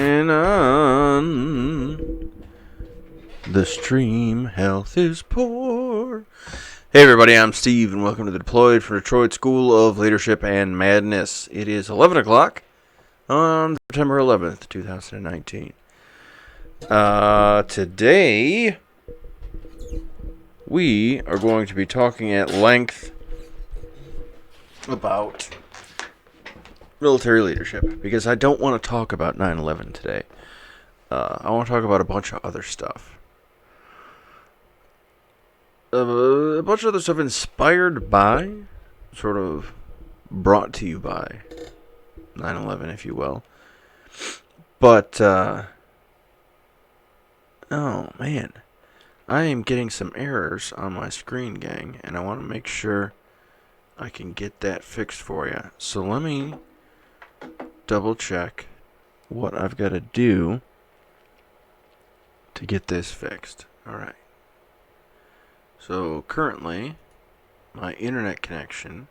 And on the stream, health is poor. Hey everybody, I'm Steve, and welcome to the Deployed for Detroit School of Leadership and Madness. It is 11 o'clock on September 11th, 2019. Today, we are going to be talking at length about military leadership, because I don't want to talk about 9/11 today. I want to talk about a bunch of other stuff. A bunch of other stuff inspired by, sort of brought to you by 9/11, if you will. But, oh man, I am getting some errors on my screen, gang, and I want to make sure I can get that fixed for you. So let me double check what I've got to do to get this fixed. Alright. So currently, my internet connection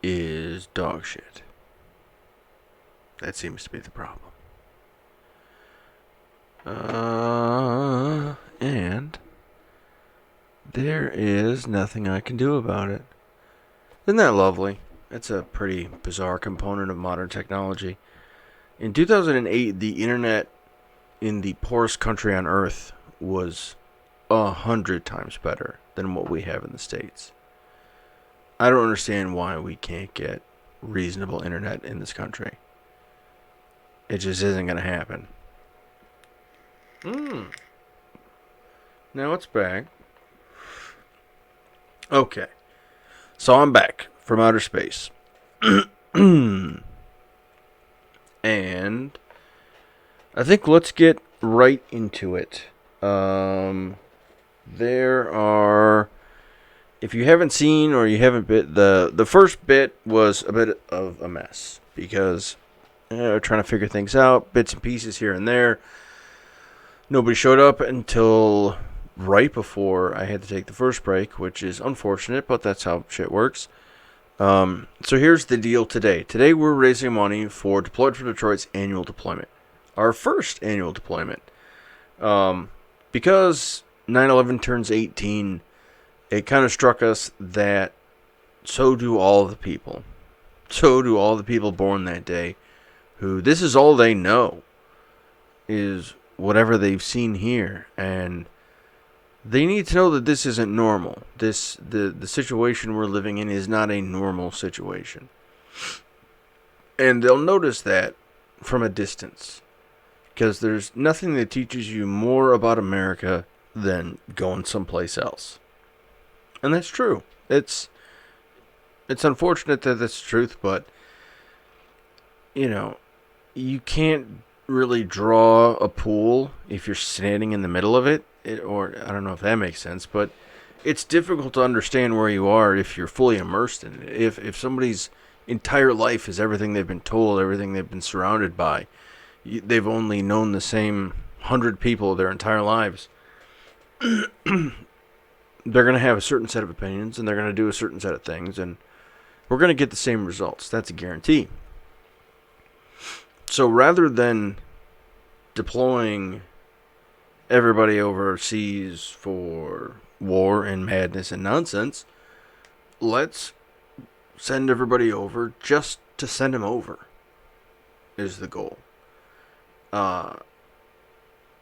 is dog shit. That seems to be the problem. And there is nothing I can do about it. Isn't that lovely? It's a pretty bizarre component of modern technology. In 2008, the internet in the poorest country on earth was 100 times better than what we have in the States. I don't understand why we can't get reasonable internet in this country. It just isn't going to happen. Now it's back. Okay. So I'm back from outer space. And I think let's get right into it. There are, if you haven't seen or you haven't bit, the first bit was a bit of a mess because trying to figure things out, bits and pieces here and there. Nobody showed up until right before I had to take the first break, which is unfortunate, but that's how shit works. So here's the deal today. Today we're raising money for Deployed for Detroit's annual deployment. Our first annual deployment. Because 9/11 turns 18, it kind of struck us that so do all the people. So do all the people born that day who this is all they know is whatever they've seen here. And they need to know that this isn't normal. The situation we're living in is not a normal situation. And they'll notice that from a distance. Because there's nothing that teaches you more about America than going someplace else. And that's true. It's unfortunate that that's the truth, but, you know, you can't really draw a pool if you're standing in the middle of it. Or I don't know if that makes sense, but it's difficult to understand where you are if you're fully immersed in it. If somebody's entire life is everything they've been told, everything they've been surrounded by, they've only known the same 100 people their entire lives, they're going to have a certain set of opinions, and they're going to do a certain set of things, and we're going to get the same results. That's a guarantee. So rather than deploying everybody overseas for war and madness and nonsense, let's send everybody over just to send them over is the goal.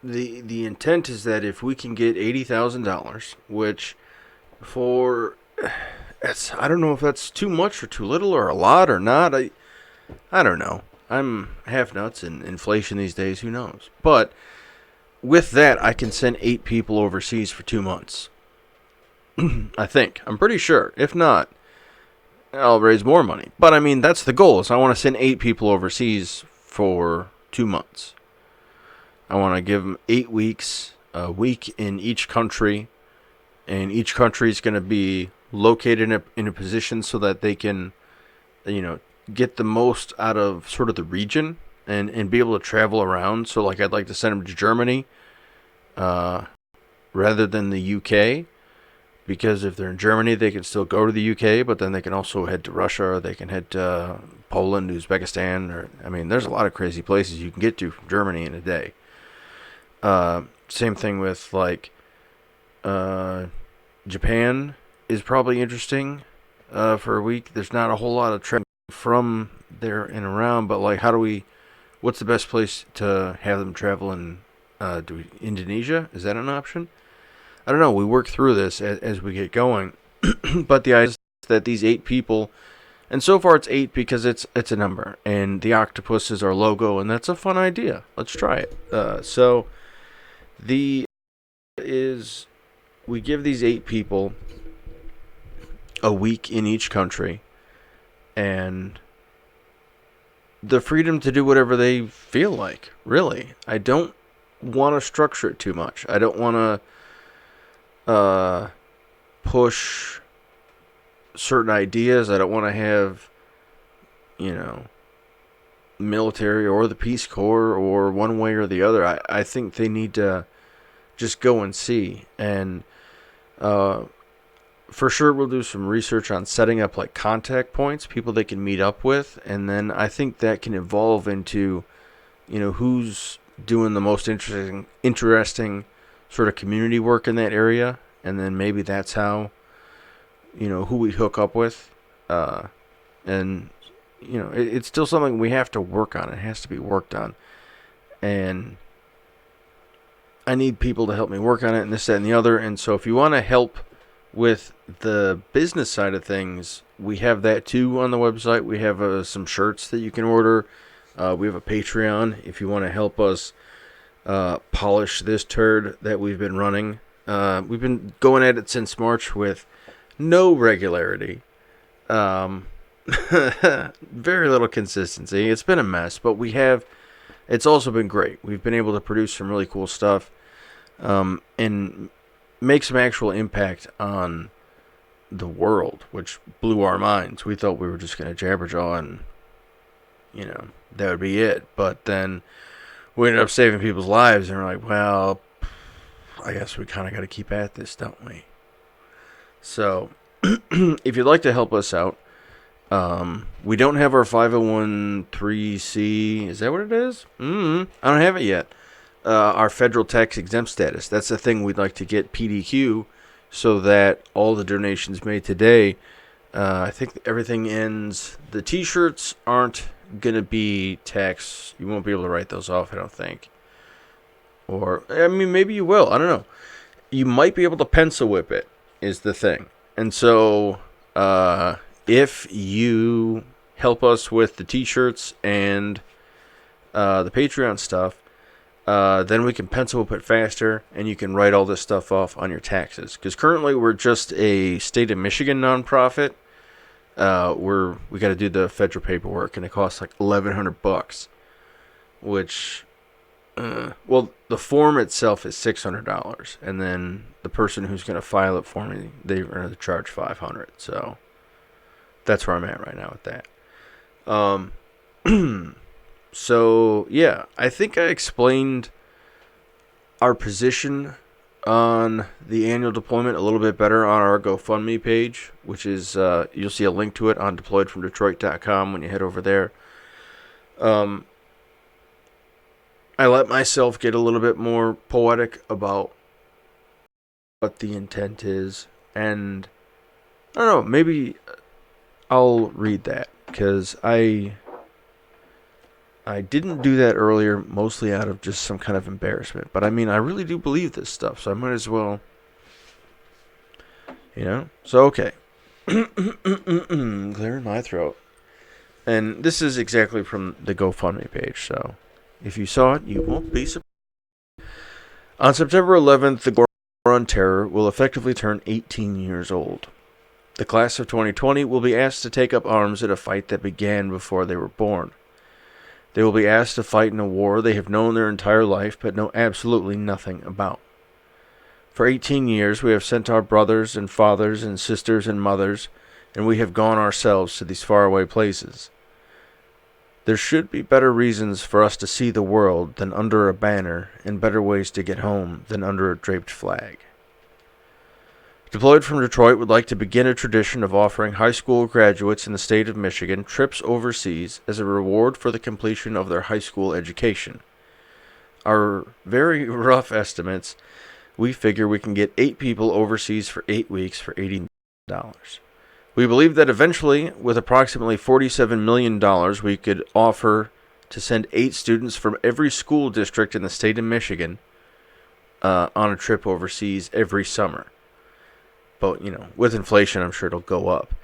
The intent is that if we can get $80,000, which I don't know if that's too much or too little or a lot or not. I don't know. I'm half nuts in inflation these days. Who knows? But with that, I can send 8 people overseas for 2 months. I think. I'm pretty sure. If not, I'll raise more money. But I mean, that's the goal. Is I want to send 8 people overseas for 2 months. I want to give them 8 weeks, a week in each country, and each country is going to be located in a position so that they can, get the most out of sort of the region and be able to travel around. So, like, I'd like to send them to Germany rather than the UK, because if they're in Germany, they can still go to the UK, but then they can also head to Russia, or they can head to Poland, Uzbekistan, or I mean, there's a lot of crazy places you can get to from Germany in a day. Same thing with like Japan is probably interesting for a week. There's not a whole lot of travel from there and around, but like, what's the best place to have them travel in? Indonesia? Is that an option? I don't know. We work through this as we get going, but the idea is that these 8 people, and so far it's 8 because it's a number, and the octopus is our logo, and that's a fun idea. Let's try it. So the is we give these 8 people a week in each country, and the freedom to do whatever they feel like. Really, I don't want to structure it too much. I don't want to push certain ideas. I don't want to have, military or the Peace Corps or one way or the other. I think they need to just go and see. And for sure we'll do some research on setting up like contact points, people they can meet up with. And then I think that can evolve into, who's doing the most interesting sort of community work in that area, and then maybe that's how, who we hook up with, and it's still something we have to work on. It has to be worked on, and I need people to help me work on it, and this, that, and the other. And so if you want to help with the business side of things, we have that too on the website. We have some shirts that you can order. We have a Patreon if you want to help us polish this turd that we've been running. We've been going at it since March with no regularity. Very little consistency. It's been a mess, but it's also been great. We've been able to produce some really cool stuff and make some actual impact on the world, which blew our minds. We thought we were just going to jabberjaw and that would be it. But then we ended up saving people's lives, and we're like, well, I guess we kind of got to keep at this, don't we? So, if you'd like to help us out, we don't have our 501(c). Is that what it is? I don't have it yet. Our federal tax exempt status. That's the thing we'd like to get PDQ, so that all the donations made today, I think everything ends. The T-shirts aren't going to be tax. You won't be able to write those off, I don't think. Or, I mean, maybe you will. I don't know. You might be able to pencil whip it, is the thing. And so, if you help us with the T-shirts and the Patreon stuff, then we can pencil whip it faster, and you can write all this stuff off on your taxes. Because currently we're just a state of Michigan nonprofit. We got to do the federal paperwork, and it costs like $1,100, which, well, the form itself is $600, and then the person who's going to file it for me, they're going to charge $500. So that's where I'm at right now with that. So yeah, I think I explained our position on the annual deployment a little bit better on our GoFundMe page, which is, you'll see a link to it on deployedfromdetroit.com when you head over there. I let myself get a little bit more poetic about what the intent is, and I don't know, maybe I'll read that, because I didn't do that earlier, mostly out of just some kind of embarrassment. But I mean, I really do believe this stuff, so I might as well, So, okay. Clearing my throat. And this is exactly from the GoFundMe page, so if you saw it, you won't be surprised. On September 11th, the War on Terror will effectively turn 18 years old. The class of 2020 will be asked to take up arms in a fight that began before they were born. They will be asked to fight in a war they have known their entire life but know absolutely nothing about. For 18 years we have sent our brothers and fathers and sisters and mothers, and we have gone ourselves to these faraway places. There should be better reasons for us to see the world than under a banner, and better ways to get home than under a draped flag. Deployed from Detroit would like to begin a tradition of offering high school graduates in the state of Michigan trips overseas as a reward for the completion of their high school education. Our very rough estimates, we figure we can get 8 people overseas for 8 weeks for $80. We believe that eventually, with approximately $47 million, we could offer to send 8 students from every school district in the state of Michigan on a trip overseas every summer. But, with inflation, I'm sure it'll go up.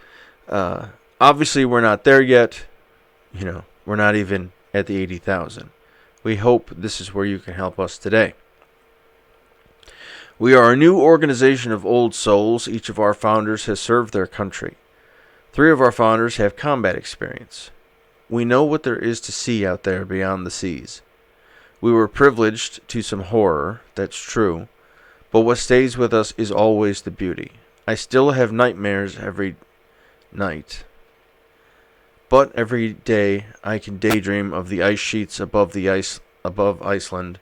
Obviously, we're not there yet. We're not even at the 80,000. We hope this is where you can help us today. We are a new organization of old souls. Each of our founders has served their country. 3 of our founders have combat experience. We know what there is to see out there beyond the seas. We were privileged to some horror, that's true, but what stays with us is always the beauty. I still have nightmares every night, but every day I can daydream of the ice sheets above Iceland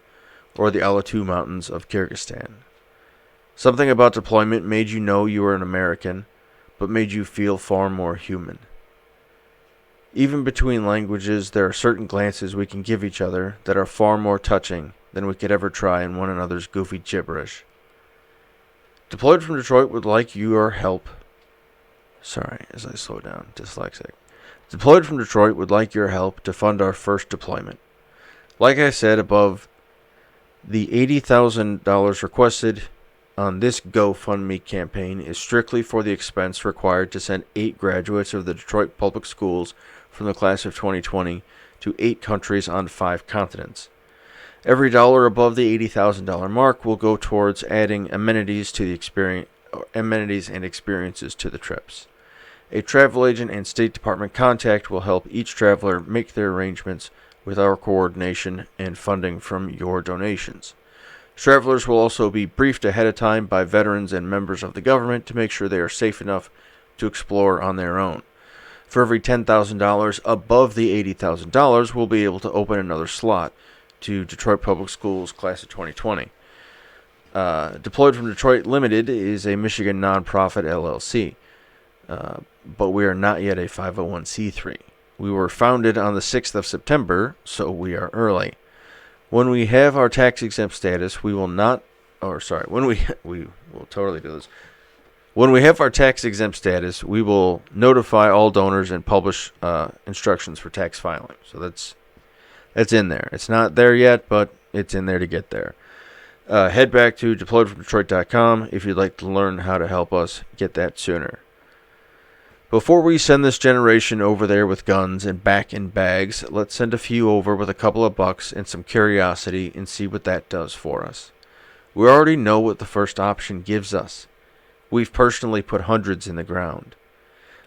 or the Alatu Mountains of Kyrgyzstan. Something about deployment made you know you were an American, but made you feel far more human. Even between languages, there are certain glances we can give each other that are far more touching than we could ever try in one another's goofy gibberish. Deployed from Detroit would like your help. Sorry, as I slow down, dyslexic. Deployed from Detroit would like your help to fund our first deployment. Like I said above, the $80,000 requested on this GoFundMe campaign is strictly for the expense required to send 8 graduates of the Detroit Public Schools from the class of 2020 to 8 countries on 5 continents. Every dollar above the $80,000 mark will go towards adding amenities and experiences to the trips. A travel agent and State Department contact will help each traveler make their arrangements with our coordination and funding from your donations. Travelers will also be briefed ahead of time by veterans and members of the government to make sure they are safe enough to explore on their own. For every $10,000 above the $80,000, we'll be able to open another slot to Detroit Public Schools class of 2020. Deployed from Detroit Limited is a Michigan nonprofit LLC, but we are not yet a 501c3. We were founded on the 6th of September, so we are early. When we have our tax-exempt status, we will totally do this. When we have our tax-exempt status, we will notify all donors and publish instructions for tax filing. So that's in there. It's not there yet, but it's in there to get there. Head back to deployedfromdetroit.com if you'd like to learn how to help us get that sooner. Before we send this generation over there with guns and back in bags, let's send a few over with a couple of bucks and some curiosity and see what that does for us. We already know what the first option gives us. We've personally put hundreds in the ground.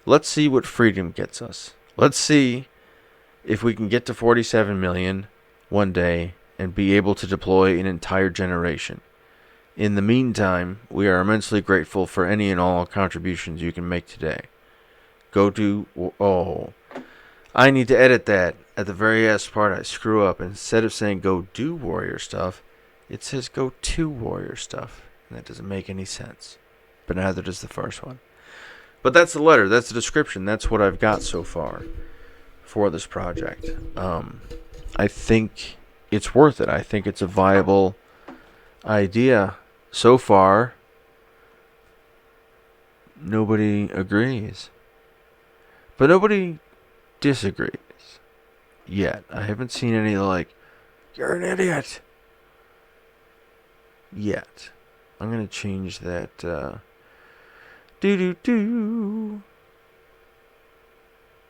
Let's see what freedom gets us. Let's see if we can get to 47 million one day and be able to deploy an entire generation. In the meantime, we are immensely grateful for any and all contributions you can make today. I need to edit that. At the very last part, I screw up. Instead of saying go do warrior stuff, it says go to warrior stuff. And that doesn't make any sense. But neither does the first one. But that's the letter. That's the description. That's what I've got so far for this project. I think it's worth it. I think it's a viable idea. So far, nobody agrees. But nobody disagrees yet. I haven't seen any you're an idiot yet. I'm going to change that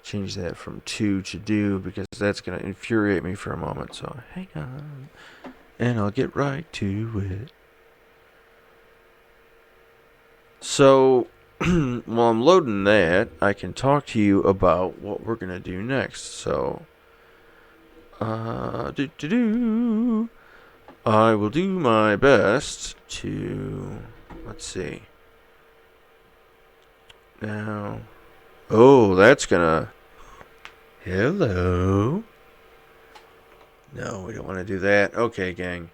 change that from to do because that's going to infuriate me for a moment. So hang on and I'll get right to it. So while I'm loading that, I can talk to you about what we're going to do next. So, I will do my best to, let's see. Now, that's going to, hello. No, we don't want to do that. Okay, gang.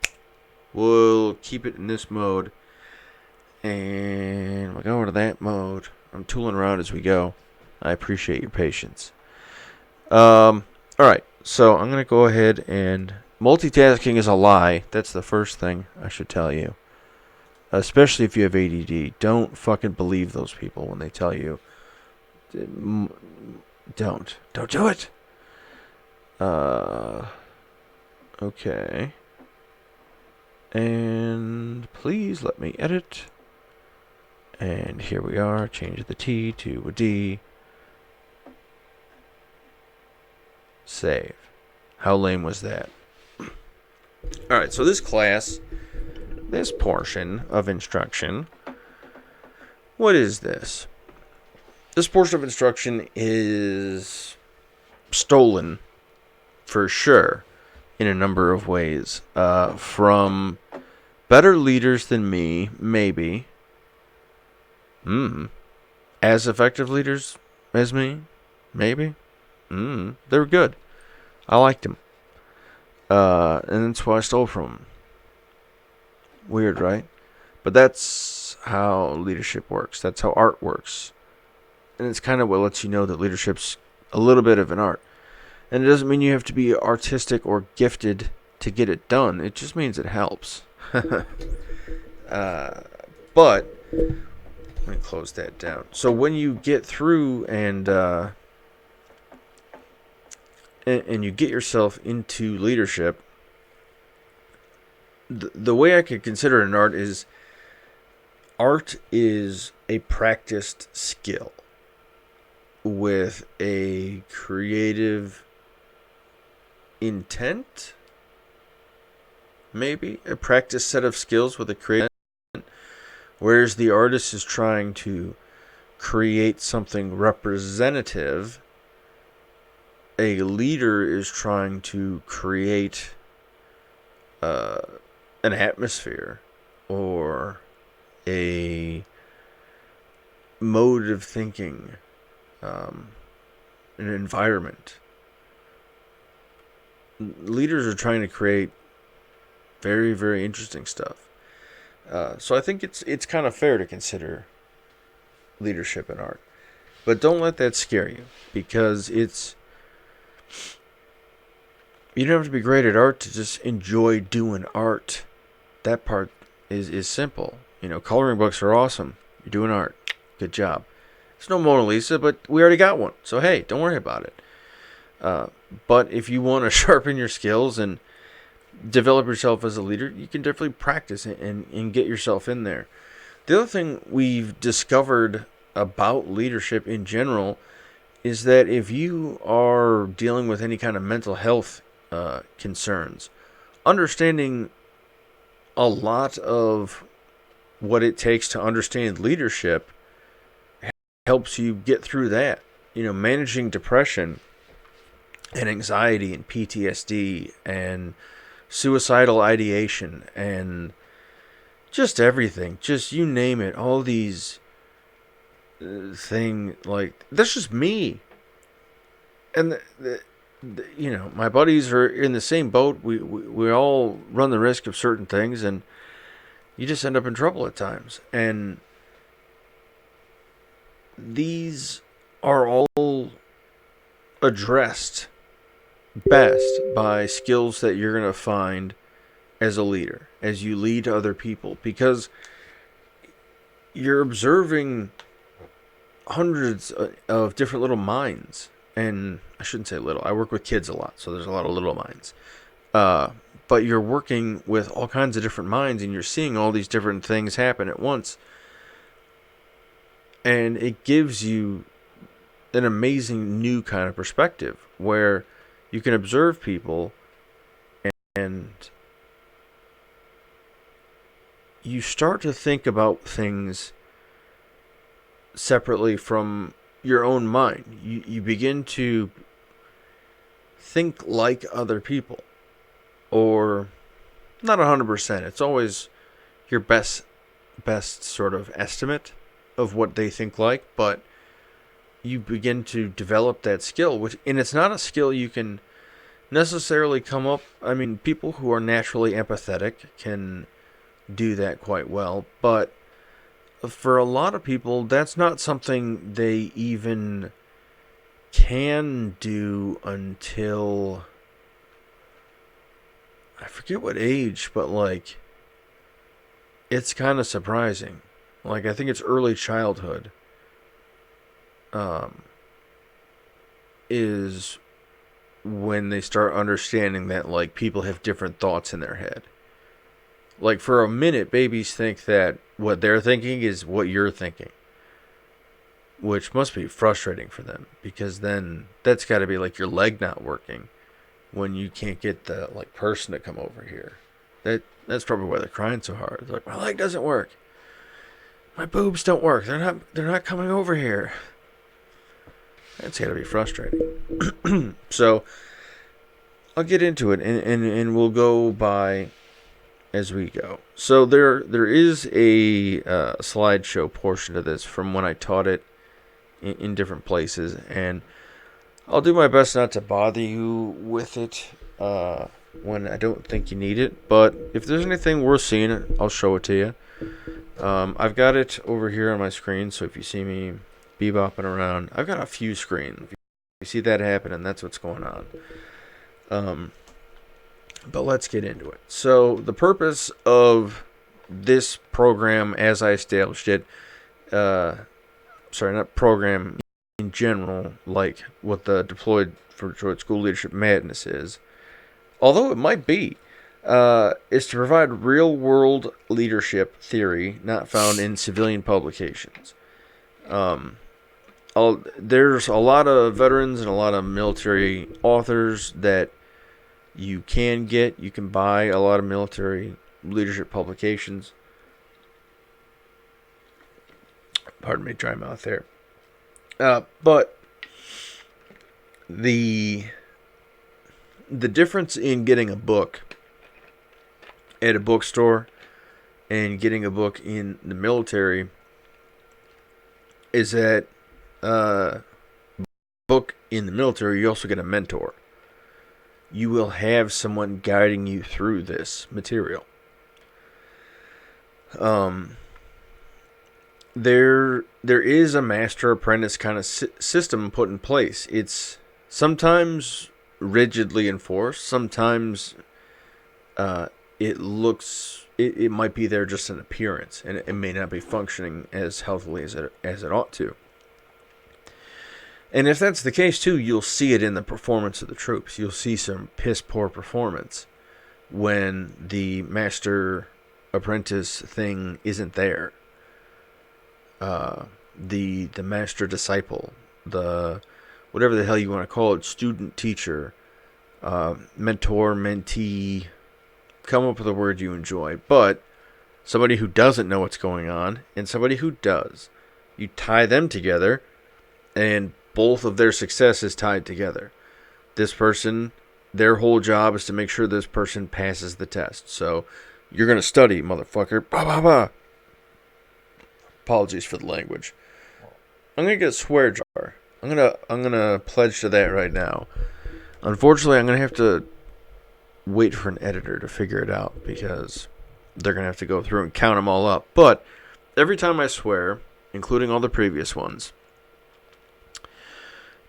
We'll keep it in this mode. And we'll go into that mode. I'm tooling around as we go. I appreciate your patience. Alright, so I'm going to go ahead and... Multitasking is a lie. That's the first thing I should tell you. Especially if you have ADD. Don't fucking believe those people when they tell you. Don't. Don't do it! Okay. And please let me edit. And here we are. Change the T to a D. Save. How lame was that? Alright, so this class, this portion of instruction, what is this? This portion of instruction is stolen, for sure, in a number of ways. From better leaders than me, maybe. As effective leaders as me, maybe. They were good. I liked them. And that's what I stole from them. Weird, right? But that's how leadership works. That's how art works. And it's kind of what lets you know that leadership's a little bit of an art. And it doesn't mean you have to be artistic or gifted to get it done. It just means it helps. But let me close that down. So when you get through and you get yourself into leadership, the way I could consider it an art is a practiced skill with a creative intent, maybe a practiced set of skills with a creative intent, whereas the artist is trying to create something representative. A leader is trying to create an atmosphere or a mode of thinking, an environment. Leaders are trying to create very, very interesting stuff. So I think it's kind of fair to consider leadership in art. But don't let that scare you, because you don't have to be great at art to just enjoy doing art. That part is simple. Coloring books are awesome. You're doing art. Good job. It's no Mona Lisa, but we already got one. So, hey, don't worry about it. But if you want to sharpen your skills and develop yourself as a leader, you can definitely practice and get yourself in there. The other thing we've discovered about leadership in general is that if you are dealing with any kind of mental health concerns, understanding a lot of what it takes to understand leadership helps you get through that. Managing depression and anxiety and PTSD and suicidal ideation and just everything, just you name it, all these like that's just me. And my buddies are in the same boat. We all run the risk of certain things, and you just end up in trouble at times. And these are all addressed best by skills that you're going to find as a leader, as you lead other people, because you're observing hundreds of different little minds. And I shouldn't say little. I work with kids a lot, so there's a lot of little minds. But you're working with all kinds of different minds, and you're seeing all these different things happen at once. And it gives you an amazing new kind of perspective where you can observe people and you start to think about things separately from your own mind. You begin to think like other people, or not 100%. It's always your best sort of estimate of what they think like, but you begin to develop that skill, and it's not a skill you can necessarily come up. I mean, people who are naturally empathetic can do that quite well, but for a lot of people, that's not something they even can do until, I forget what age, but like, it's kind of surprising. Like, I think it's early childhood is when they start understanding that, like, people have different thoughts in their head. Like, for a minute, babies think that what they're thinking is what you're thinking, which must be frustrating for them, because then that's got to be like your leg not working when you can't get the, like, person to come over here. That's probably why they're crying so hard. They're like, my leg doesn't work. My boobs don't work. They're not coming over here. That's got to be frustrating. So I'll get into it, and we'll go by as we go. So there is a slideshow portion of this from when I taught it in different places, and I'll do my best not to bother you with it when I don't think you need it. But if there's anything worth seeing, I'll show it to you. I've got it over here on my screen, so if you see me bebopping around, I've got a few screens. If you see that happening, that's what's going on. But let's get into it. So the purpose of this program, as I established it, not program in general, like what the Deployed for Detroit School Leadership Madness is, although it might be, is to provide real-world leadership theory not found in civilian publications. There's a lot of veterans and a lot of military authors that you can get. You can buy a lot of military leadership publications. Pardon me, dry mouth there. But the difference in getting a book at a bookstore and getting a book in the military is that book in the military, you also get a mentor. You will have someone guiding you through this material. There is a master apprentice kind of system put in place. It's sometimes rigidly enforced. Sometimes it might be there just an appearance, and it may not be functioning as healthily as it ought to. And if that's the case too, you'll see it in the performance of the troops. You'll see some piss poor performance when the master apprentice thing isn't there. The master disciple, the whatever the hell you want to call it, student teacher, mentor, mentee, come up with a word you enjoy, but somebody who doesn't know what's going on and somebody who does. You tie them together, and both of their success is tied together. This person, their whole job is to make sure this person passes the test. So you're going to study, motherfucker. Bah, bah, bah. Apologies for the language. I'm going to get a swear jar. I'm going to pledge to that right now. Unfortunately, I'm going to have to wait for an editor to figure it out, because they're going to have to go through and count them all up. But every time I swear, including all the previous ones,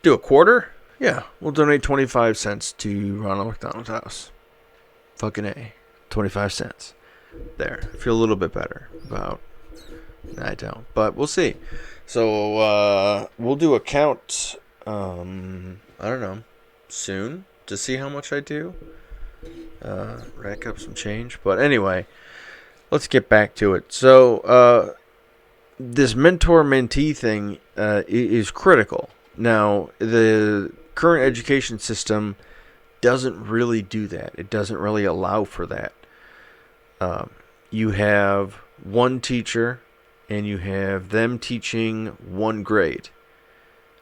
do a quarter? Yeah, we'll donate 25 cents to Ronald McDonald's house. Fucking A. 25 cents. There. I feel a little bit better about... I don't. But we'll see. So, we'll do a count, I don't know, soon, to see how much I do. Rack up some change. But anyway, let's get back to it. So, this mentor-mentee thing is critical. Now, the current education system doesn't really do that. It doesn't really allow for that. You have one teacher, and you have them teaching one grade.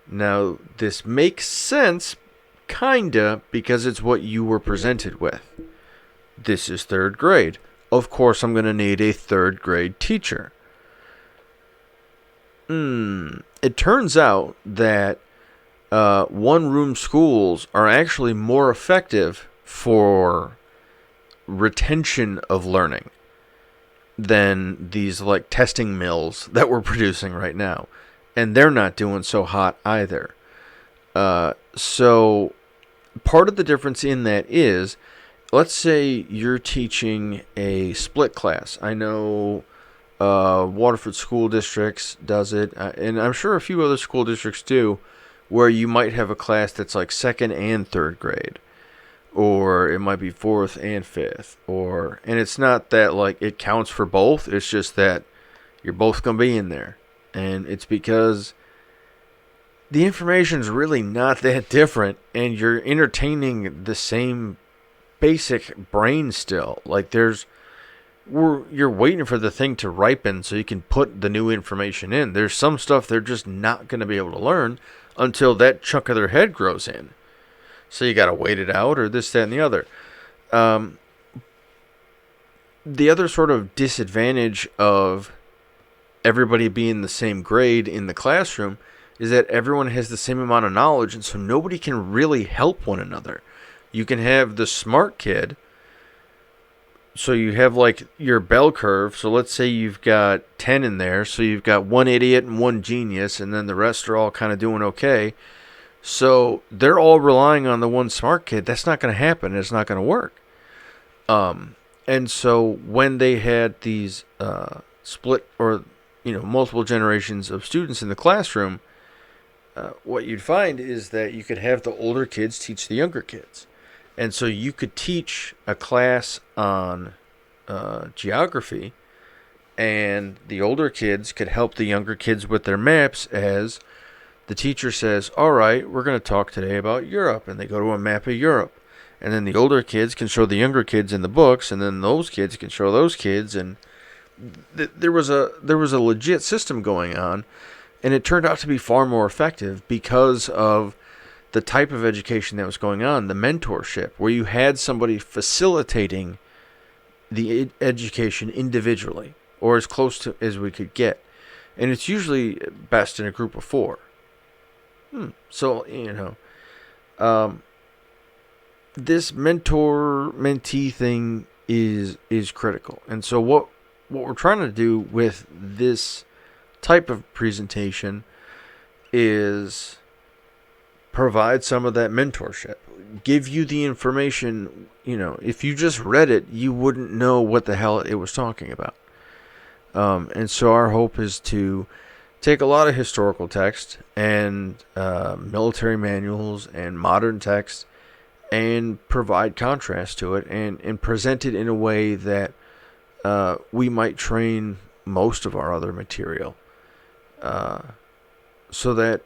Now, this makes sense, kinda, because it's what you were presented with. This is third grade. Of course, I'm going to need a third grade teacher. It turns out that one-room schools are actually more effective for retention of learning. than these like testing mills that we're producing right now, and they're not doing so hot either. So part of the difference in that is, let's say you're teaching a split class. I know Waterford School Districts does it, and I'm sure a few other school districts do, where you might have a class that's like second and third grade, or it might be fourth and fifth, and it's not that like it counts for both. It's just that you're both gonna be in there, and it's because the information's really not that different, and you're entertaining the same basic brain still. Like you're waiting for the thing to ripen so you can put the new information in. There's some stuff they're just not going to be able to learn until that chunk of their head grows in. So you got to wait it out, or this, that, and the other. The other sort of disadvantage of everybody being the same grade in the classroom is that everyone has the same amount of knowledge, and so nobody can really help one another. You can have the smart kid, so you have like your bell curve. So let's say you've got 10 in there, so you've got one idiot and one genius, and then the rest are all kind of doing okay. So they're all relying on the one smart kid. That's not going to happen. It's not going to work. And so when they had these split or multiple generations of students in the classroom, what you'd find is that you could have the older kids teach the younger kids. And so you could teach a class on geography, and the older kids could help the younger kids with their maps as the teacher says, all right, we're going to talk today about Europe. And they go to a map of Europe. And then the older kids can show the younger kids in the books, and then those kids can show those kids. And there was a legit system going on, and it turned out to be far more effective because of the type of education that was going on, the mentorship, where you had somebody facilitating the education individually, or as close to as we could get. And it's usually best in a group of 4. So, this mentor-mentee thing is critical. And so what we're trying to do with this type of presentation is provide some of that mentorship, give you the information. If you just read it, you wouldn't know what the hell it was talking about. And so our hope is to take a lot of historical text and military manuals and modern text and provide contrast to it, and present it in a way that we might train most of our other material, so that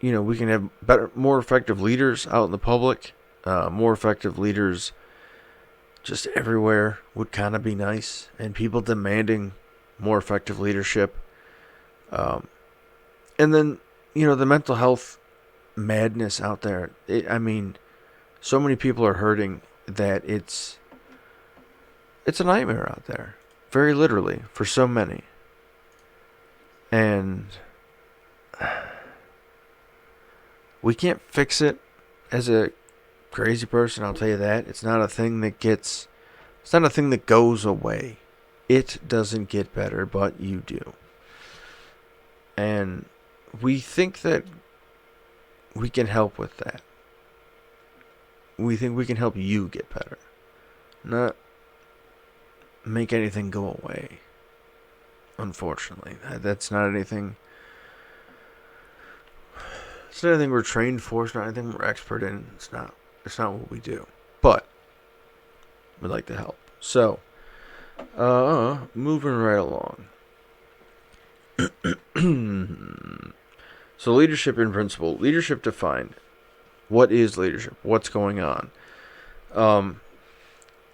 we can have better, more effective leaders out in the public. More effective leaders just everywhere would kind of be nice, and people demanding more effective leadership. And then, the mental health madness out there. So many people are hurting that it's a nightmare out there, very literally, for so many. And we can't fix it as a crazy person, I'll tell you that. It's not a thing that goes away. It doesn't get better, but you do. And we think that we can help with that. We think we can help you get better, not make anything go away. Unfortunately, that's not anything. It's not anything we're trained for. It's not anything we're expert in. It's not what we do. But we'd like to help. So, moving right along. So, leadership in principle. Leadership defined. What is leadership? What's going on?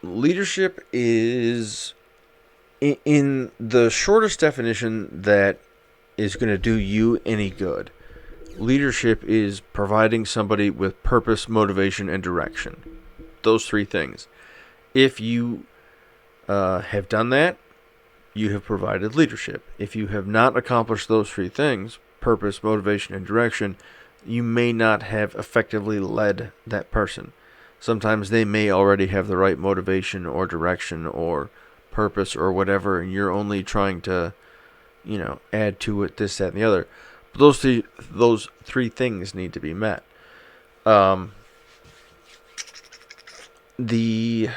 Leadership is, in the shortest definition that is going to do you any good, leadership is providing somebody with purpose, motivation, and direction. Those 3 things. If you have done that, you have provided leadership. If you have not accomplished those 3 things, purpose, motivation, and direction, you may not have effectively led that person. Sometimes they may already have the right motivation or direction or purpose or whatever, and you're only trying to, add to it this, that, and the other. But those three things need to be met. The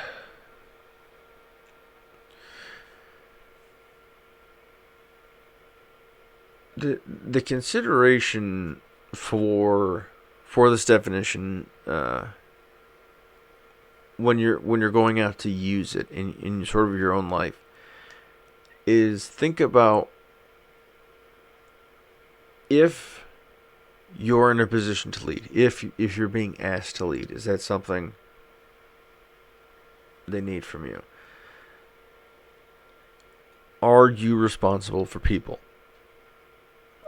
the consideration for this definition, when you're going out to use it in sort of your own life, is think about if you're in a position to lead, if you're being asked to lead, is that something they need from you? Are you responsible for people?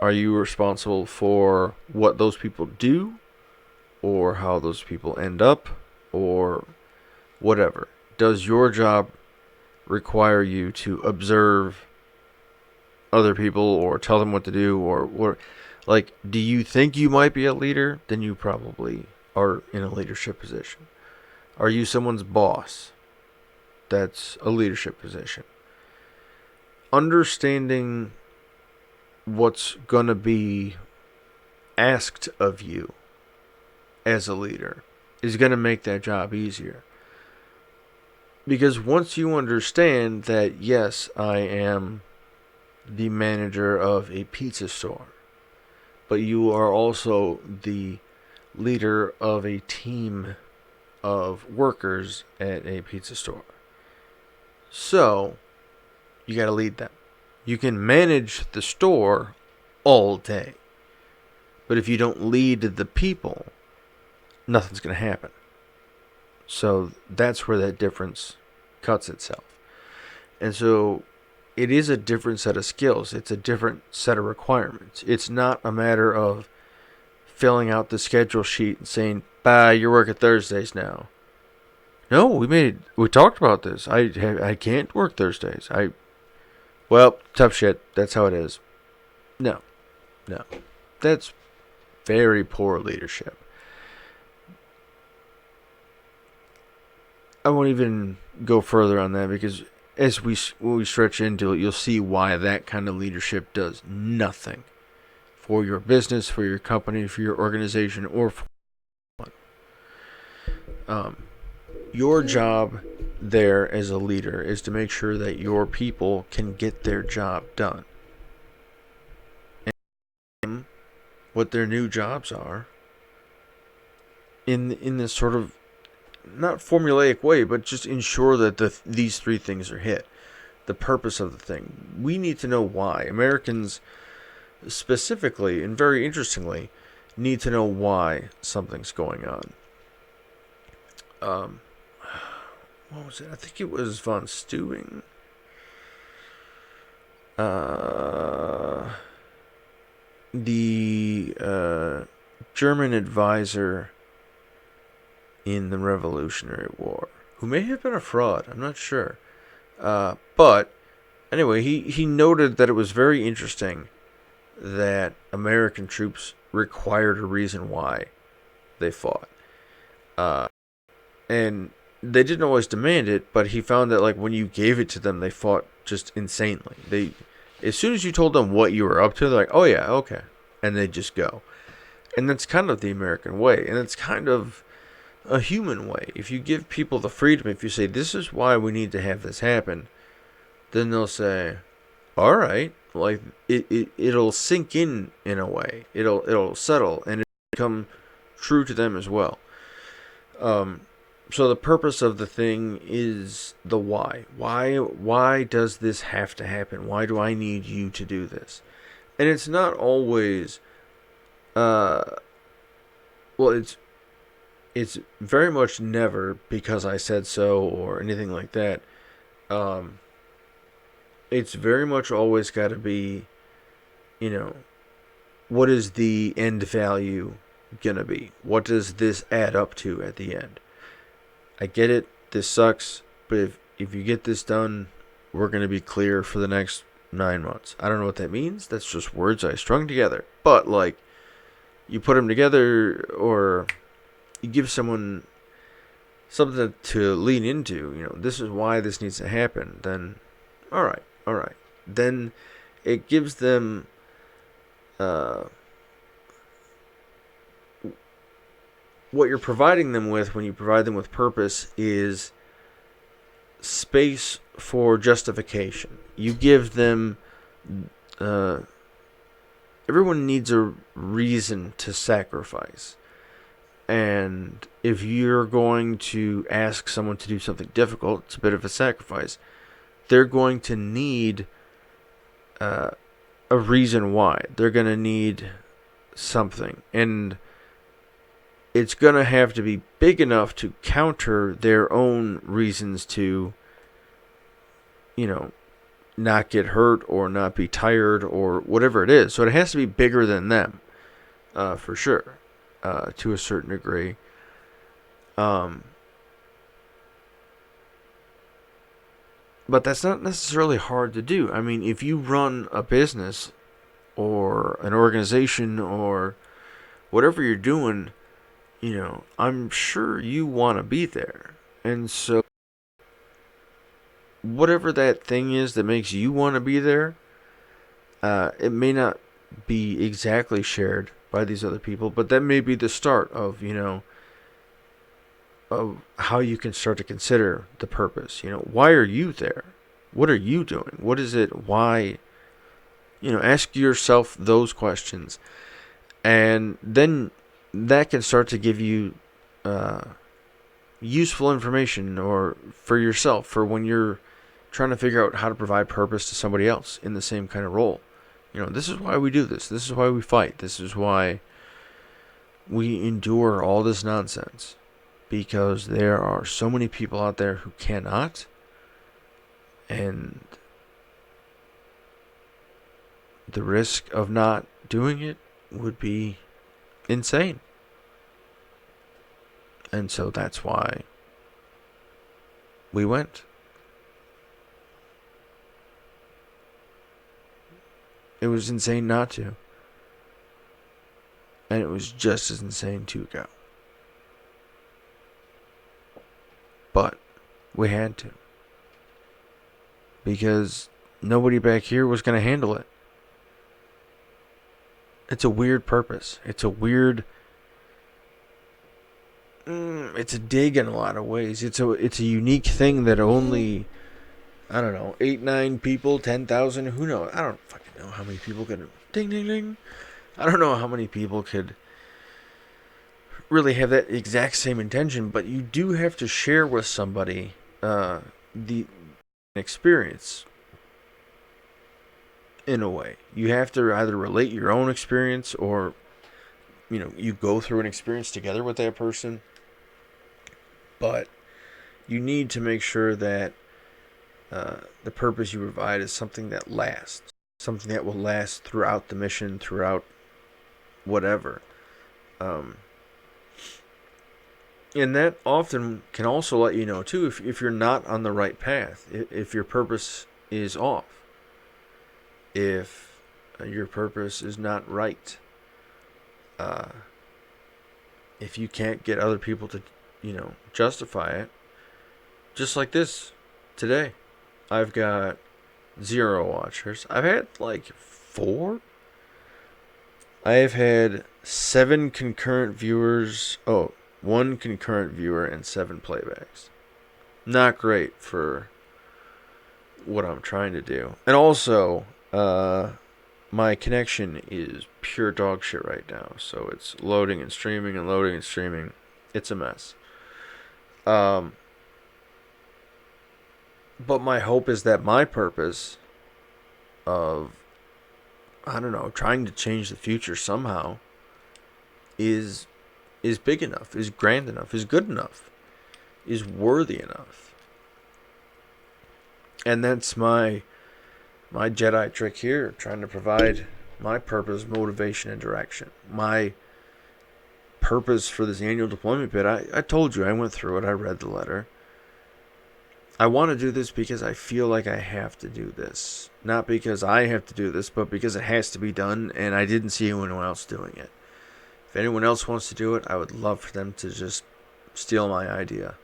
Are you responsible for what those people do, or how those people end up, or whatever? Does your job require you to observe other people or tell them what to do, or like, do you think you might be a leader? Then you probably are in a leadership position. Are you someone's boss? That's a leadership position. Understanding what's going to be asked of you as a leader is going to make that job easier. Because once you understand that, yes, I am the manager of a pizza store, but you are also the leader of a team of workers at a pizza store. So, you got to lead them. You can manage the store all day, but if you don't lead the people, nothing's going to happen. So that's where that difference cuts itself. And so it is a different set of skills. It's a different set of requirements. It's not a matter of filling out the schedule sheet and saying, "Bye, you're working Thursdays now." No, we talked about this. I can't work Thursdays. Well, tough shit. That's how it is. No. That's very poor leadership. I won't even go further on that, because as we stretch into it, you'll see why that kind of leadership does nothing for your business, for your company, for your organization, or for your job there as a leader is to make sure that your people can get their job done. And what their new jobs are in this sort of not formulaic way, but just ensure that these three things are hit. The purpose of the thing. We need to know why. Americans specifically, and very interestingly, need to know why something's going on. What was it? I think it was von Steuben. The German advisor in the Revolutionary War, who may have been a fraud, I'm not sure. But anyway, he noted that it was very interesting that American troops required a reason why they fought. And they didn't always demand it, but he found that, like, when you gave it to them, they fought just insanely. As soon as you told them what you were up to, they're like, "Oh yeah, okay," and they just go. And that's kind of the American way, and it's kind of a human way. If you give people the freedom, if you say, "This is why we need to have this happen," then they'll say, "All right." Like, it'll sink in a way. It'll settle, and it'll become true to them as well. So the purpose of the thing is the why. Why does this have to happen? Why do I need you to do this? And it's not always, it's very much never because I said so or anything like that. It's very much always got to be, what is the end value gonna be? What does this add up to at the end? I get it, this sucks, but if you get this done, we're gonna be clear for the next 9 months. I don't know what that means. That's just words I strung together. But, like, you put them together, or you give someone something to lean into. This is why this needs to happen. Then, all right. Then it gives them what you're providing them with when you provide them with purpose is space for justification. You give them everyone needs a reason to sacrifice. And if you're going to ask someone to do something difficult, it's a bit of a sacrifice. They're going to need a reason why. They're going to need something. And it's going to have to be big enough to counter their own reasons to, not get hurt or not be tired or whatever it is. So it has to be bigger than them, for sure, to a certain degree. But that's not necessarily hard to do. I mean, if you run a business or an organization or whatever you're doing, I'm sure you want to be there. And so whatever that thing is that makes you want to be there, it may not be exactly shared by these other people, but that may be the start of, of how you can start to consider the purpose. Why are you there? What are you doing? What is it? Why? Ask yourself those questions. And then that can start to give you useful information or for yourself for when you're trying to figure out how to provide purpose to somebody else in the same kind of role. This is why we do this. This is why we fight. This is why we endure all this nonsense. Because there are so many people out there who cannot. And the risk of not doing it would be insane. And so that's why we went. It was insane not to. And it was just as insane to go. But we had to. Because nobody back here was going to handle it. It's a weird purpose. It's a weird... it's a dig in a lot of ways. It's a unique thing that only... 8, 9 people, 10,000, who knows? I don't fucking know how many people could... Ding, ding, ding. I don't know how many people could really have that exact same intention, but you do have to share with somebody the experience in a way. You have to either relate your own experience or, you go through an experience together with that person, but you need to make sure that the purpose you provide is something that lasts. Something that will last throughout the mission, throughout whatever. And that often can also let you know, too, if you're not on the right path. If your purpose is off. If your purpose is not right. If you can't get other people to, justify it. Just like this today. I've got 0 watchers. I've had 4. I've had 7 concurrent viewers. 1 concurrent viewer and 7 playbacks. Not great for what I'm trying to do. And also, my connection is pure dog shit right now. So it's loading and streaming and loading and streaming. It's a mess. But my hope is that my purpose of, trying to change the future somehow is big enough, is grand enough, is good enough, is worthy enough. And that's my Jedi trick here, trying to provide my purpose, motivation, and direction. My purpose for this annual deployment bid, I told you, I went through it, I read the letter. I want to do this because I feel like I have to do this. Not because I have to do this, but because it has to be done, and I didn't see anyone else doing it. If anyone else wants to do it, I would love for them to just steal my idea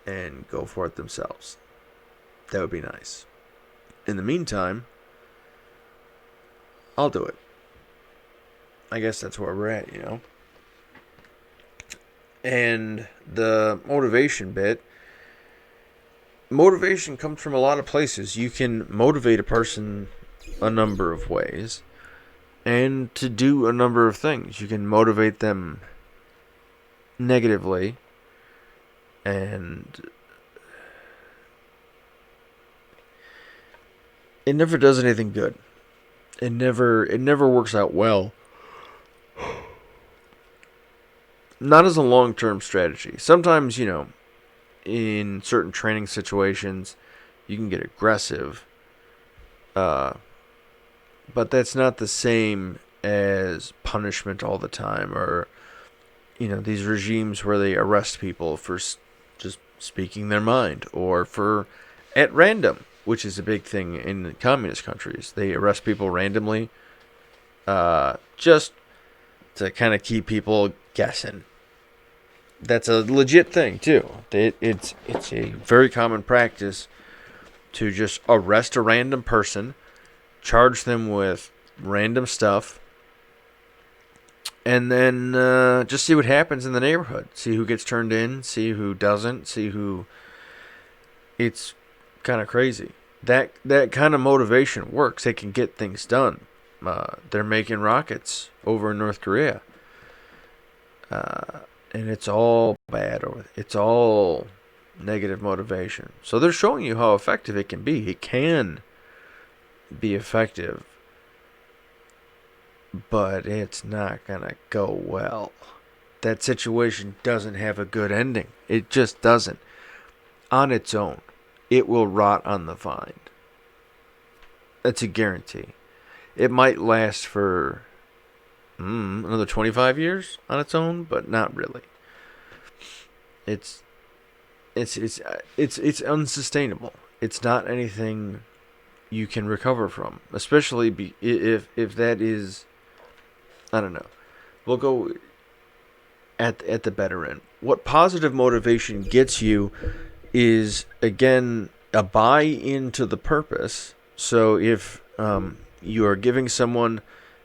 and go for it themselves. That would be nice. In the meantime, I'll do it. I guess that's where we're at, you know? And the motivation bit, motivation comes from a lot of places. You can motivate a person a number of ways and to do a number of things. You can motivate them negatively, and it never does anything good. It never works out well. Not as a long-term strategy. Sometimes, you know, in certain training situations, you can get aggressive. But that's not the same as punishment all the time, or, you know, these regimes where they arrest people for just speaking their mind, or for at random, which is a big thing in communist countries. They arrest people randomly, just to kind of keep people guessing. That's a legit thing too. It's a very common practice to just arrest a random person, charge them with random stuff, and then just see what happens in the neighborhood. See who gets turned in, see who doesn't, see who. It's kind of crazy. That kind of motivation works. They can get things done. They're making rockets over in North Korea. And it's all bad, or it's all negative motivation. So they're showing you how effective it can be. It can be effective, but it's not going to go well. That situation doesn't have a good ending. It just doesn't. On its own, it will rot on the vine. That's a guarantee. It might last for another 25 years on its own, but not really. It's unsustainable. It's not anything you can recover from, especially if that is, I don't know. We'll go at the better end. What positive motivation gets you is, again, a buy into the purpose. So if you are giving someone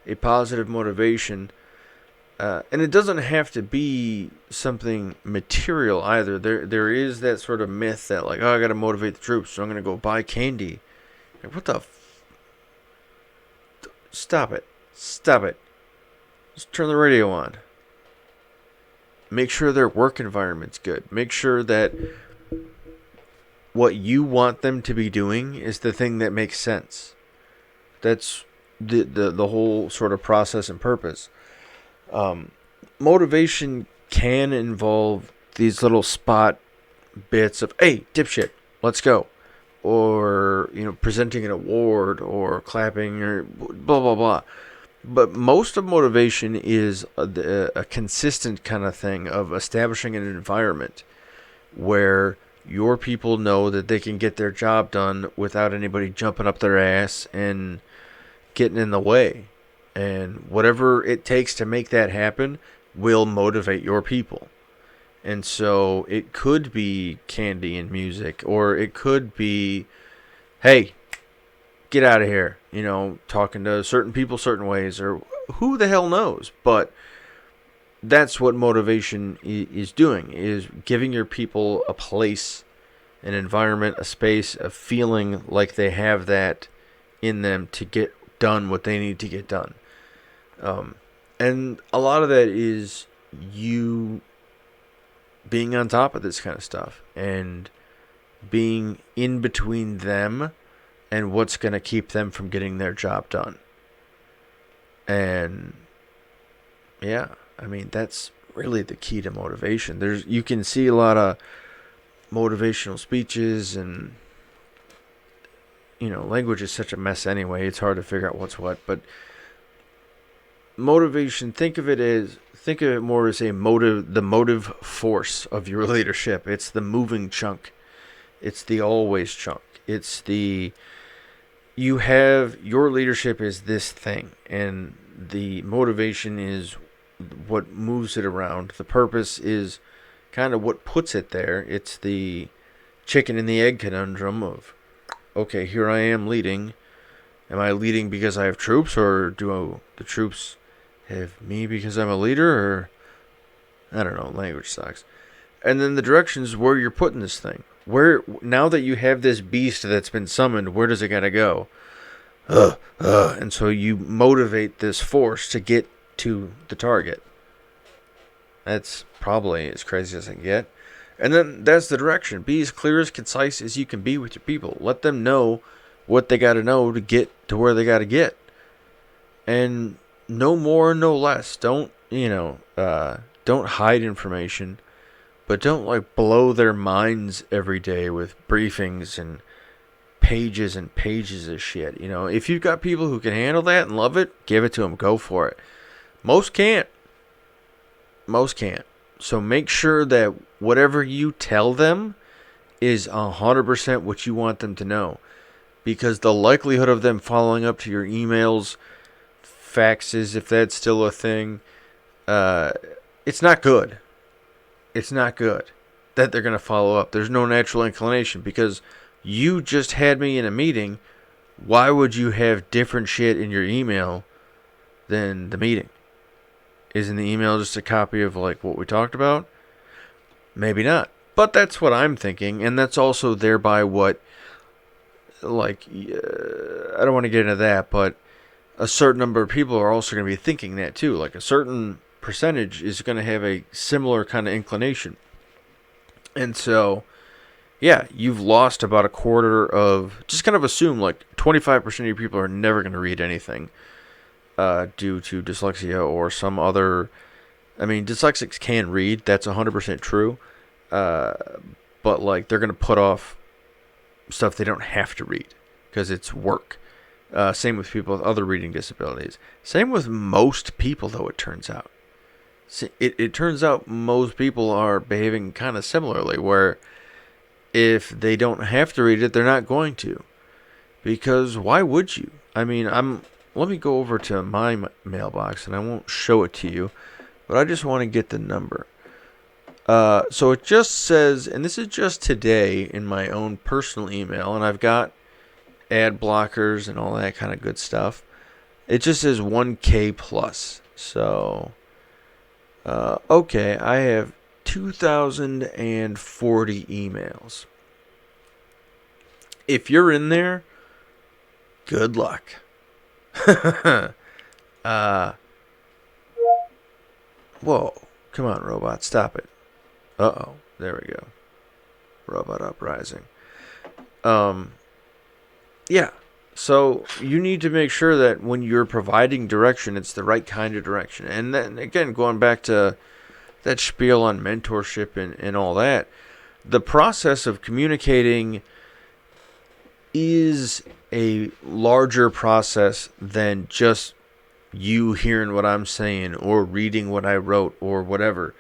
a positive motivation, and it doesn't have to be something material either. There is that sort of myth that, like, oh, I got to motivate the troops, so I'm going to go buy candy. Like, what the Stop it. Stop it. Just turn the radio on. Make sure their work environment's good. Make sure that what you want them to be doing is the thing that makes sense. That's the whole sort of process and purpose. Motivation can involve these little spot bits of, hey, dipshit, let's go. Or, you know, presenting an award or clapping or blah, blah, blah. But most of motivation is a consistent kind of thing of establishing an environment where your people know that they can get their job done without anybody jumping up their ass and getting in the way. And whatever it takes to make that happen will motivate your people. And so it could be candy and music, or it could be, hey, get out of here, you know, talking to certain people certain ways, or who the hell knows. But that's what motivation is doing, is giving your people a place, an environment, a space, a feeling like they have that in them to get done what they need to get done. And a lot of that is you being on top of this kind of stuff and being in between them and what's going to keep them from getting their job done. And yeah, I mean, that's really the key to motivation. You can see a lot of motivational speeches, and, you know, language is such a mess anyway. It's hard to figure out what's what, but motivation, think of it more as the motive force of your leadership. It's the moving chunk. It's the always chunk. It's your leadership is this thing, and the motivation is what moves it around. The purpose is kind of what puts it there. It's the chicken and the egg conundrum of, okay, here I am leading. Am I leading because I have troops, or do the troops have me because I'm a leader? Or I don't know, language sucks. And then the directions where you're putting this thing. Where, now that you have this beast that's been summoned, where does it gotta go? And so you motivate this force to get to the target. That's probably as crazy as I can get. And then that's the direction. Be as clear, as concise as you can be with your people. Let them know what they got to know to get to where they got to get. And no more, no less. Don't hide information. But don't like blow their minds every day with briefings and pages of shit. You know, if you've got people who can handle that and love it, give it to them. Go for it. Most can't. So make sure that whatever you tell them is 100% what you want them to know. Because the likelihood of them following up to your emails, faxes, if that's still a thing, it's not good. It's not good that they're going to follow up. There's no natural inclination because you just had me in a meeting. Why would you have different shit in your email than the meeting? Isn't the email just a copy of like what we talked about? Maybe not. But that's what I'm thinking. And that's also thereby what, like, I don't want to get into that, but a certain number of people are also going to be thinking that too. Like a certain percentage is going to have a similar kind of inclination. And so, yeah, you've lost about a quarter of, just kind of assume like 25% of your people are never going to read anything. Due to dyslexia or some other. I mean, dyslexics can read. That's 100% true. But like they're gonna put off stuff they don't have to read because it's work. Same with people with other reading disabilities. Same with most people, though. It turns out. It turns out most people are behaving kind of similarly. Where if they don't have to read it, they're not going to. Because why would you? I mean, let me go over to my mailbox, and I won't show it to you, but I just want to get the number. So it just says, and this is just today in my own personal email, and I've got ad blockers and all that kind of good stuff. It just says 1K plus. So, okay, I have 2,040 emails. If you're in there, good luck. Whoa, come on, robot, stop it. There we go. Robot uprising. Yeah, so you need to make sure that when you're providing direction, it's the right kind of direction. And then, again, going back to that spiel on mentorship and all that, the process of communicating is a larger process than just you hearing what I'm saying or reading what I wrote or whatever.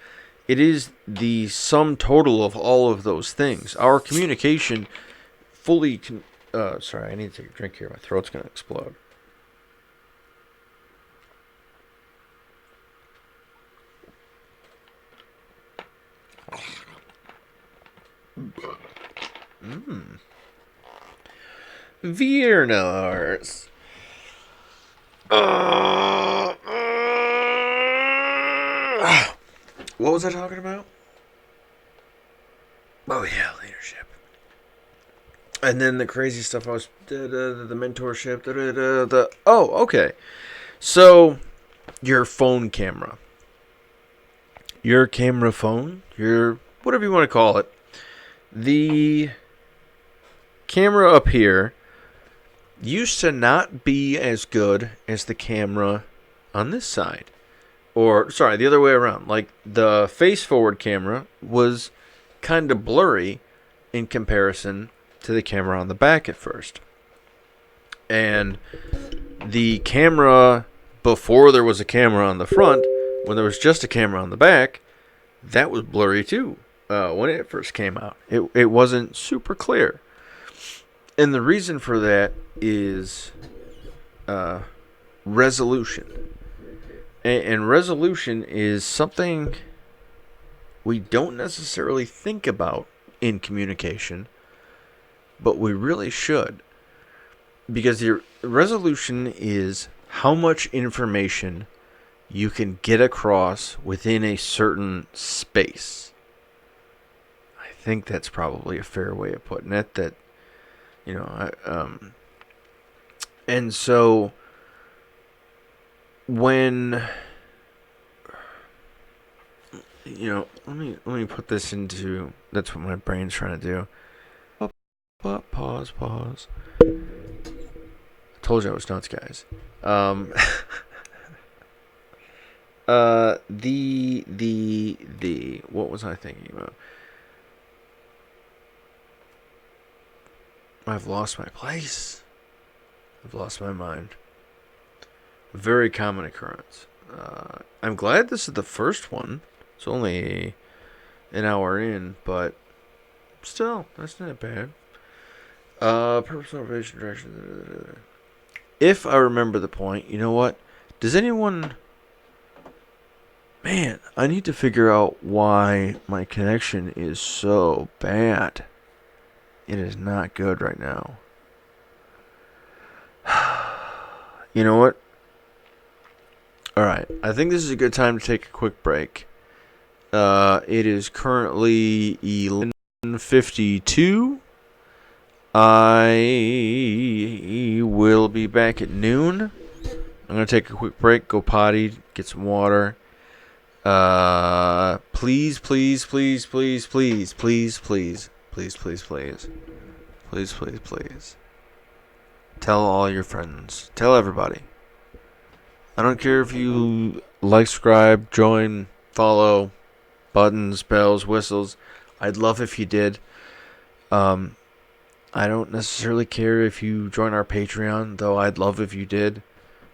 It is the sum total of all of those things. Our communication fully sorry, I need to take a drink here. My throat's going to explode. Viernars. What was I talking about? Oh yeah, leadership. And then the crazy stuff I was the mentorship. Okay. So your phone camera, your camera phone, your whatever you want to call it, the camera up here used to not be as good as the camera on this side. Or, sorry, the other way around. Like, the face-forward camera was kind of blurry in comparison to the camera on the back at first. And the camera before there was a camera on the front, when there was just a camera on the back, that was blurry too when it first came out. It wasn't super clear. And the reason for that is resolution. And resolution is something we don't necessarily think about in communication, but we really should. Because the resolution is how much information you can get across within a certain space. I think that's probably a fair way of putting it. That, and so when, let me put this into. That's what my brain's trying to do. Pause. I told you I was nuts, guys. What was I thinking about? I've lost my place. I've lost my mind. A very common occurrence. I'm glad this is the first one. It's only an hour in, but still, that's not bad. Purpose, motivation, direction. If I remember the point, you know what? Does anyone... Man, I need to figure out why my connection is so bad. It is not good right now. You know what? Alright, I think this is a good time to take a quick break. It is currently 11:52. I will be back at noon. I'm going to take a quick break, go potty, get some water. Please, tell all your friends. Tell everybody. I don't care if you like, subscribe, join, follow, buttons, bells, whistles. I'd love if you did. I don't necessarily care if you join our Patreon, though I'd love if you did.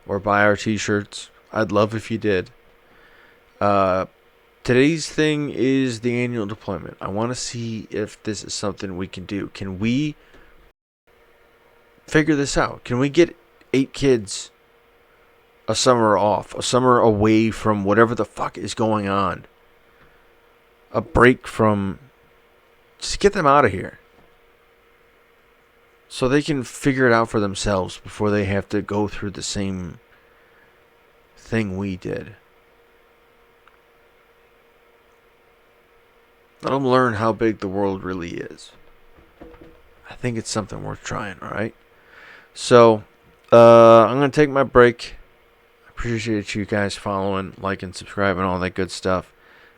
Or buy our t-shirts. I'd love if you did. Today's thing is the annual deployment. I want to see if this is something we can do. Can we figure this out? Can we get 8 kids a summer off? A summer away from whatever the fuck is going on? A break from... Just get them out of here. So they can figure it out for themselves before they have to go through the same thing we did. Let them learn how big the world really is. I think it's something worth trying, alright? So, I'm going to take my break. I appreciate you guys following, liking, subscribing, all that good stuff.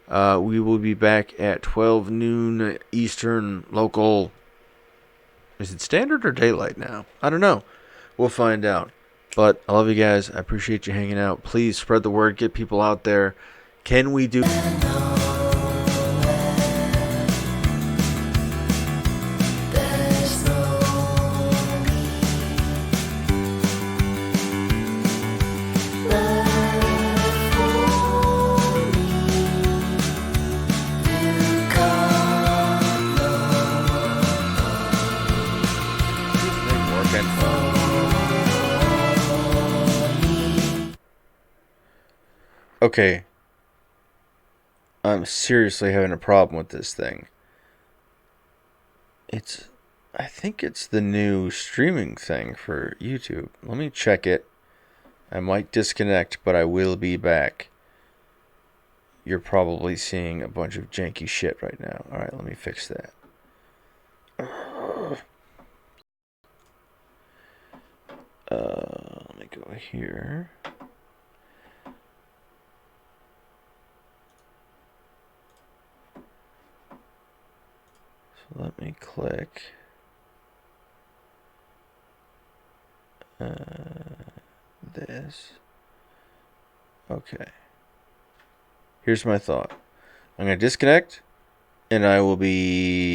We will be back at 12 noon Eastern local. Is it standard or daylight now? I don't know. We'll find out. But I love you guys. I appreciate you hanging out. Please spread the word. Get people out there. Can we do... Okay, I'm seriously having a problem with this thing. I think it's the new streaming thing for YouTube. Let me check it. I might disconnect, but I will be back. You're probably seeing a bunch of janky shit right now. Alright, let me fix that. Let me go here. Let me click this. Okay. Here's my thought. I'm going to disconnect, and I will be